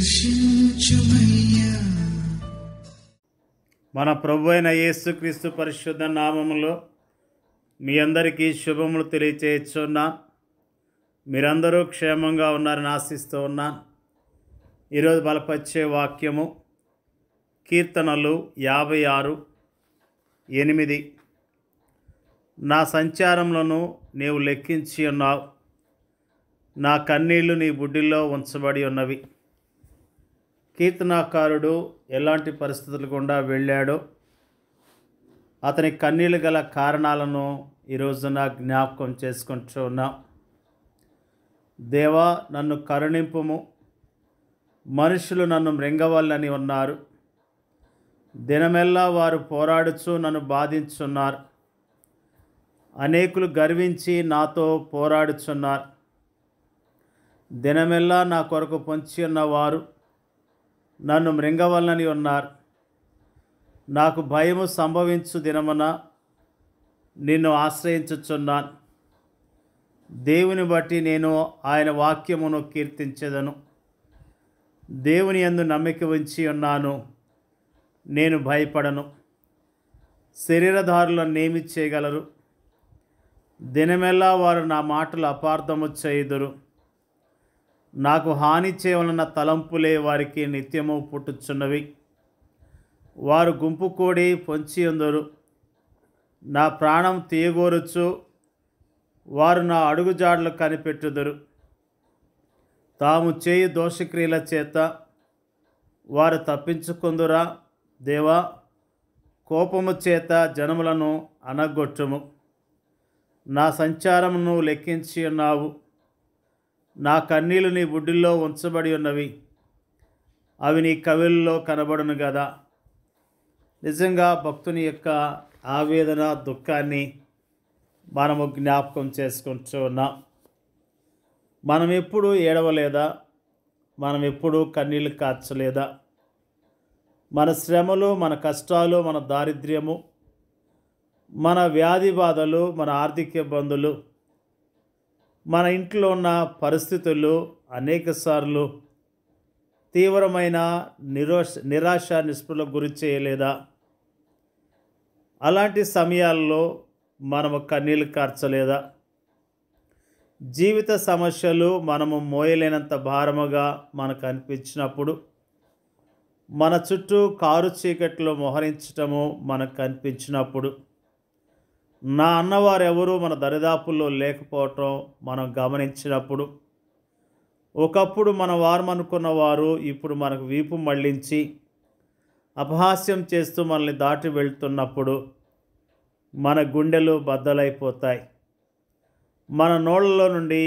దర్శించుమయ్యా. మన ప్రభు అయిన యేసుక్రీస్తు పరిశుద్ధ నామములో మీ అందరికీ శుభములు తెలియచేస్తున్నా. మీరందరూ క్షేమంగా ఉన్నారని ఆశిస్తూ ఉన్నాను. ఈరోజు బలపరిచే వాక్యము కీర్తనలు 56:8. నా సంచారములను నీవు లెక్కించి ఉన్నావు, నా కన్నీళ్లు నీ బుడ్డిలో ఉంచబడి ఉన్నవి. కీర్తనాకారుడు ఎలాంటి పరిస్థితులు గుండా వెళ్ళాడో, అతని కన్నీళ్ళు గల కారణాలను ఈరోజున జ్ఞాపకం చేసుకుంటూ ఉన్నాం. దేవా, నన్ను కరుణింపుము, మనుషులు నన్ను మృంగవల్లని ఉన్నారు. దినమెల్లా వారు పోరాడుచు నన్ను బాధించున్నారు. అనేకులు గర్వించి నాతో పోరాడుచున్నారు. దినమెల్లా నా కొరకు పొంచి ఉన్నవారు నన్ను మృంగవల్లని ఉన్నారు. నాకు భయము సంభవించు దినమున నిన్ను ఆశ్రయించుచున్నాను. దేవుని బట్టి నేను ఆయన వాక్యమును కీర్తించెదను. దేవుని యందు నమ్మిక ఉంచి ఉన్నాను, నేను భయపడను. శరీరధారులను నేమి చేయగలరు? దినమెల్లా వారు నా మాటలు అపార్థము చేయుదురు. నాకు హాని చేయవలన తలంపులే వారికి నిత్యము పుట్టుచున్నవి. వారు గుంపు కూడి పొంచి ఉందరు. నా ప్రాణం తీయగోరుచు వారు నా అడుగుజాడలు కనిపెట్టుదురు. తాము చేయు దోషక్రియల చేత వారు తప్పించుకుందురా. దేవా, కోపము చేత జనములను అనగొట్టుము. నా సంచారమును లెక్కించి ఉన్నావు, నా కన్నీళ్లు నీ బుడ్డిలో ఉంచబడి ఉన్నవి. అవి నీ కవిల్లో కనబడును కదా. నిజంగా భక్తుని యొక్క ఆవేదన, దుఃఖాన్ని మనము జ్ఞాపకం చేసుకుంటూ ఉన్నాం. మనం ఎప్పుడు ఏడవలేదా? మనం ఎప్పుడు కన్నీళ్ళు కార్చలేదా? మన శ్రమలు, మన కష్టాలు, మన దారిద్ర్యము, మన వ్యాధి బాధలు, మన ఆర్థిక ఇబ్బందులు, మన ఇంట్లో ఉన్న పరిస్థితులు అనేకసార్లు తీవ్రమైన నిరాశ నిస్పృహలకు గురి చేయలేదా? అలాంటి సమయాల్లో మనము కన్నీళ్ళు కార్చలేదా? జీవిత సమస్యలు మనము మోయలేనంత భారముగా మనకు అనిపించినప్పుడు, మన చుట్టూ కారు చీకట్లో మోహరించటము మనకు కనిపించినప్పుడు, నా అన్నవారు ఎవరూ మన దరిదాపుల్లో లేకపోవటం మనం గమనించినప్పుడు, ఒకప్పుడు మన వారు అనుకున్న వారు ఇప్పుడు మనకు వీపు మళ్లించి అపహాస్యం చేస్తూ మనల్ని దాటి వెళ్తున్నప్పుడు మన గుండెలు బద్దలైపోతాయి. మన నోళ్ళలో నుండి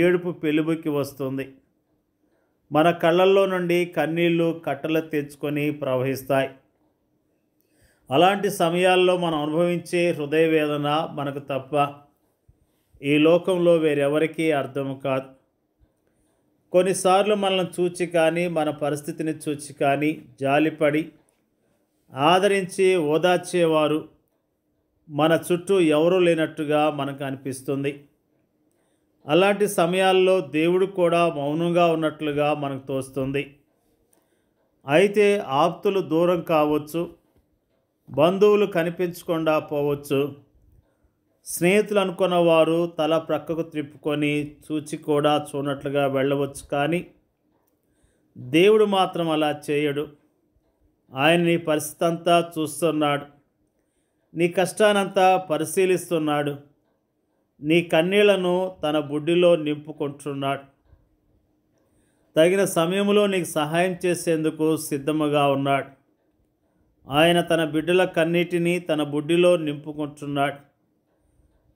ఏడుపు పెలుబుకి వస్తుంది. మన కళ్ళల్లో నుండి కన్నీళ్లు కట్టలు తెచ్చుకొని ప్రవహిస్తాయి. అలాంటి సమయాల్లో మనం అనుభవించే హృదయ వేదన మనకు తప్ప ఈ లోకంలో వేరెవరికీ అర్థం కాదు. కొన్నిసార్లు మనల్ని చూచి కానీ, మన పరిస్థితిని చూచి కానీ జాలిపడి ఆదరించి ఓదార్చేవారు మన చుట్టూ ఎవరూ లేనట్టుగా మనకు అనిపిస్తుంది. అలాంటి సమయాల్లో దేవుడు కూడా మౌనంగా ఉన్నట్లుగా మనకు తోస్తుంది. అయితే ఆప్తులు దూరం కావచ్చు, బంధువులు కనిపించకుండా పోవచ్చు, స్నేహితులు అనుకున్న వారు తల ప్రక్కకు త్రిప్పుకొని చూచి కూడా చూడనట్లుగా వెళ్ళవచ్చు. కానీ దేవుడు మాత్రం అలా చేయడు. ఆయన నీ పరిస్థితి అంతా చూస్తున్నాడు, నీ కష్టానంతా పరిశీలిస్తున్నాడు, నీ కన్నీళ్లను తన బుడ్డిలో నింపుకుంటున్నాడు. తగిన సమయంలో నీకు సహాయం చేసేందుకు సిద్ధముగా ఉన్నాడు. ఆయన తన బిడ్డల కన్నీటిని తన బుడ్డిలో నింపుకుంటున్నాడు.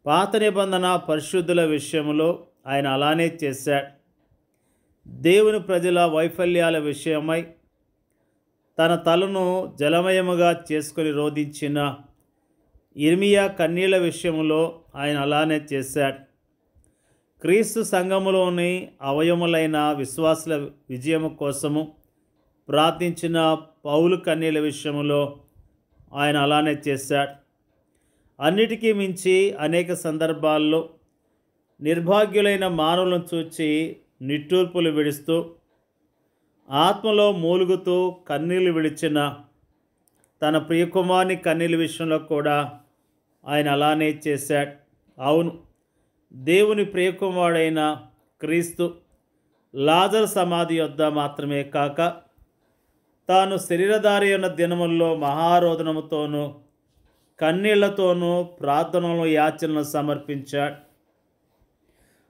పాత నిబంధన పరిశుద్ధుల విషయంలో ఆయన అలానే చేశాడు. దేవుని ప్రజల వైఫల్యాల విషయమై తన తలను జలమయముగా చేసుకొని రోధించిన ఇర్మియా కన్నీళ్ల విషయంలో ఆయన అలానే చేశాడు. క్రీస్తు సంఘములోని అవయములైన విశ్వాసుల విజయము కోసము ప్రార్థించిన పౌలు కన్నీళ్ల విషయంలో ఆయన అలానే చేశాడు. అన్నిటికీ మించి అనేక సందర్భాల్లో నిర్భాగ్యులైన మానవులను చూచి నిట్టూర్పులు విడుస్తూ ఆత్మలో మూలుగుతూ కన్నీళ్లు విడిచిన తన ప్రియకుమారుని కన్నీళ్ళ విషయంలో కూడా ఆయన అలానే చేశాడు. అవును, దేవుని ప్రియకుమారుడైన క్రీస్తు లాజరు సమాధి యొద్ద మాత్రమే కాక తాను శరీరధారి ఉన్న దినముల్లో మహారోదనముతోనూ కన్నీళ్లతోనూ ప్రార్థనలు యాచనలు సమర్పించాడు.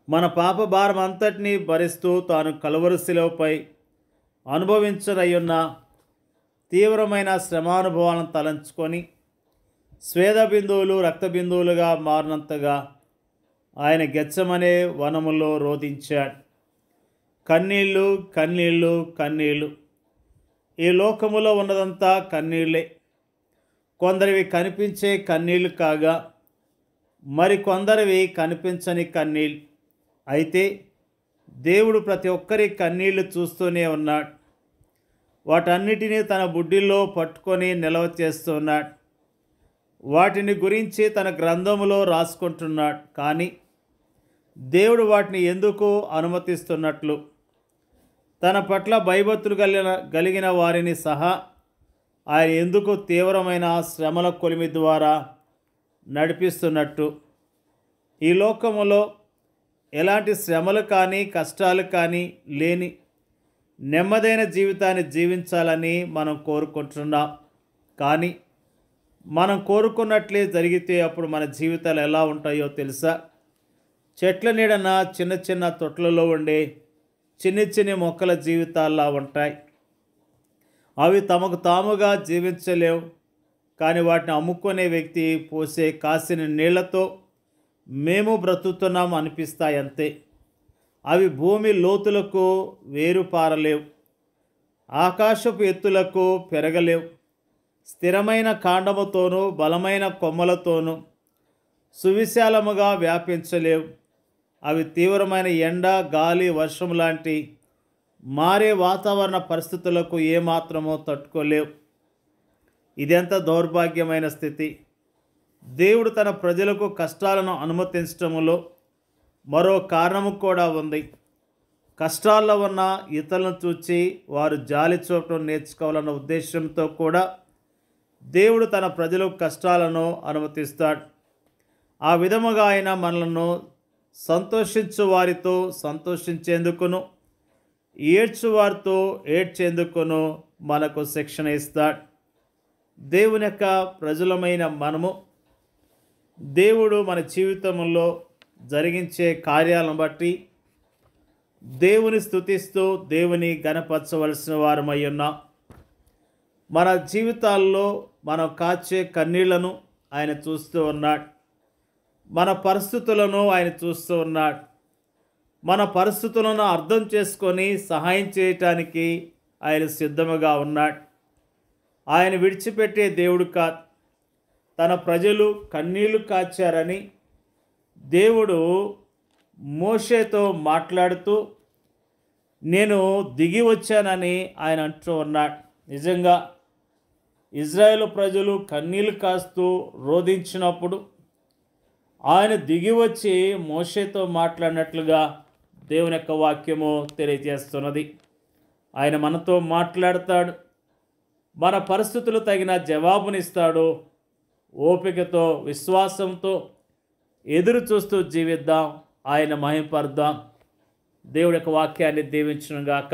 మన పాప భారం అంతటినీ భరిస్తూ తాను కలువరి శిలువపై అనుభవించనయ్యున్న తీవ్రమైన శ్రమానుభవాలను తలంచుకొని స్వేద బిందువులు రక్త బిందువులుగా మారినంతగా ఆయన గెత్సెమనే వనములో రోదించాడు. కన్నీళ్ళు కన్నీళ్ళు కన్నీళ్ళు. ఈ లోకములో ఉన్నదంతా కన్నీళ్ళే. కొందరివి కనిపించే కన్నీళ్ళు కాగా మరికొందరివి కనిపించని కన్నీళ్ళు. అయితే దేవుడు ప్రతి ఒక్కరి కన్నీళ్లు చూస్తూనే ఉన్నాడు. వాటన్నిటినీ తన బుడ్డిలో పట్టుకొని నిల్వ చేస్తున్నాడు. వాటిని గురించి తన గ్రంథములో రాసుకుంటున్నాడు. కానీ దేవుడు వాటిని ఎందుకు అనుమతిస్తున్నట్లు, తన పట్ల భయభక్తులు కలిగిన వారిని సహా ఆయన ఎందుకు తీవ్రమైన శ్రమల కొలిమి ద్వారా నడిపిస్తున్నట్టు, ఈ లోకములో ఎలాంటి శ్రమలు కానీ కష్టాలు కానీ లేని నెమ్మదైన జీవితాన్ని జీవించాలని మనం కోరుకుంటున్నాం. కానీ మనం కోరుకున్నట్లే జరిగితే అప్పుడు మన జీవితాలు ఎలా ఉంటాయో తెలుసా? చెట్ల నీడన చిన్న చిన్న తొట్లలో ఉండే చిన్ని చిన్ని మొక్కల జీవితాల్లా ఉంటాయి. అవి తమకు తాముగా జీవించలేవు. కానీ వాటిని అమ్ముకునే వ్యక్తి పోసే కాసిన నీళ్లతో మేము బ్రతుకుతున్నాం అనిపిస్తాయి అంతే. అవి భూమి లోతులకు వేరు పారలేవు, ఆకాశపు ఎత్తులకు పెరగలేవు. స్థిరమైన కాండముతోనూ బలమైన కొమ్మలతోనూ సువిశాలముగా వ్యాపించలేవు. అవి తీవ్రమైన ఎండ, గాలి, వర్షం లాంటి మారే వాతావరణ పరిస్థితులకు ఏమాత్రమో తట్టుకోలేవు. ఇదెంత దౌర్భాగ్యమైన స్థితి! దేవుడు తన ప్రజలకు కష్టాలను అనుమతించడంలో మరో కారణము కూడా ఉంది. కష్టాల్లో ఉన్న ఇతరులను చూచి వారు జాలి చూపడం నేర్చుకోవాలన్న ఉద్దేశంతో కూడా దేవుడు తన ప్రజలకు కష్టాలను అనుమతిస్తాడు. ఆ విధముగా ఆయన మనలను సంతోషించు వారితో సంతోషించేందుకును, ఏడ్చువారితో ఏడ్చేందుకును మనకు శిక్షణ ఇస్తాడు. దేవుని యొక్క ప్రజలమైన మనము దేవుడు మన జీవితంలో జరిగించే కార్యాలను బట్టి దేవుని స్తుతిస్తూ దేవుని గణపరచవలసిన వారమై ఉన్నాం. మన జీవితాల్లో మనం కాచే కన్నీళ్లను ఆయన చూస్తూ ఉన్నాడు. మన పరిస్థితులను ఆయన చూస్తూ ఉన్నాడు. మన పరిస్థితులను అర్థం చేసుకొని సహాయం చేయటానికి ఆయన సిద్ధముగా ఉన్నాడు. ఆయన విడిచిపెట్టే దేవుడు కాదు. తన ప్రజలు కన్నీళ్లు కాచారని దేవుడు మోషేతో మాట్లాడుతూ నేను దిగి వచ్చానని ఆయన అంటూ ఉన్నాడు. నిజంగా ఇజ్రాయేలు ప్రజలు కన్నీళ్లు కాస్తూ రోధించినప్పుడు ఆయన దిగి వచ్చి మోషేతో మాట్లాడినట్లుగా దేవుని యొక్క వాక్యము తెలియజేస్తున్నది. ఆయన మనతో మాట్లాడతాడు. మన పరిస్థితులు తగిన జవాబునిస్తాడు. ఓపికతో విశ్వాసంతో ఎదురు చూస్తూ జీవిద్దాం, ఆయన మహిమపరుద్దాం. దేవుడి యొక్క వాక్యాన్ని దీవించును గాక.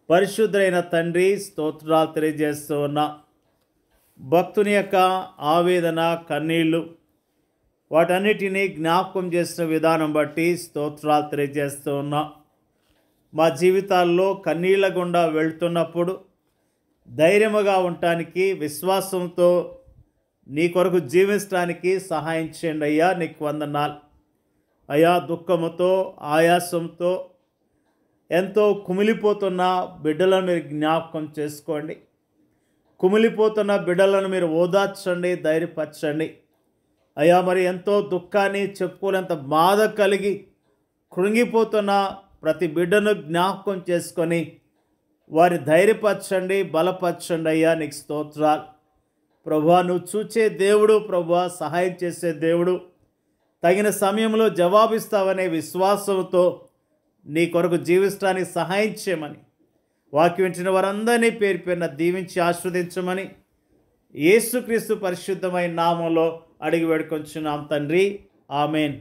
పరిశుద్ధులైన తండ్రి, స్తోత్రాలు తెలియజేస్తూ ఉన్నా. భక్తుని యొక్క ఆవేదన, కన్నీళ్ళు వాటన్నిటినీ జ్ఞాపకం చేసిన విధానం బట్టి స్తోత్రాలు తెలియజేస్తూ ఉన్నా. మా జీవితాల్లో కన్నీళ్ల గుండా వెళ్తున్నప్పుడు ధైర్యముగా ఉండటానికి, విశ్వాసంతో నీ కొరకు జీవించడానికి సహాయం చేయండి అయ్యా. నీకు వందనాలు అయ్యా. దుఃఖముతో, ఆయాసంతో ఎంతో కుమిలిపోతున్న బిడ్డలను మీరు జ్ఞాపకం చేసుకోండి. కుమిలిపోతున్న బిడ్డలను మీరు ఓదార్చండి, ధైర్యపరచండి అయ్యా. మరి ఎంతో దుఃఖాన్ని చెప్పుకోలేంత బాధ కలిగి కృంగిపోతున్న ప్రతి బిడ్డను జ్ఞాపకం చేసుకొని వారి ధైర్యపరచండి, బలపరచండి అయ్యా. నీకు స్తోత్రాలు ప్రభువా. నువ్వు చూచే దేవుడు ప్రభువా, సహాయం చేసే దేవుడు, తగిన సమయంలో జవాబిస్తావనే విశ్వాసంతో నీ కొరకు జీవించడానికి సహాయం చేయమని వాక్యం వింటున్న వారందరినీ పేరు పేరున దీవించి ఆస్వాదించమని యేసుక్రీస్తు పరిశుద్ధమైన నామంలో అడిగి వేడుకొంచున్నాం తండ్రి. ఆమెన్.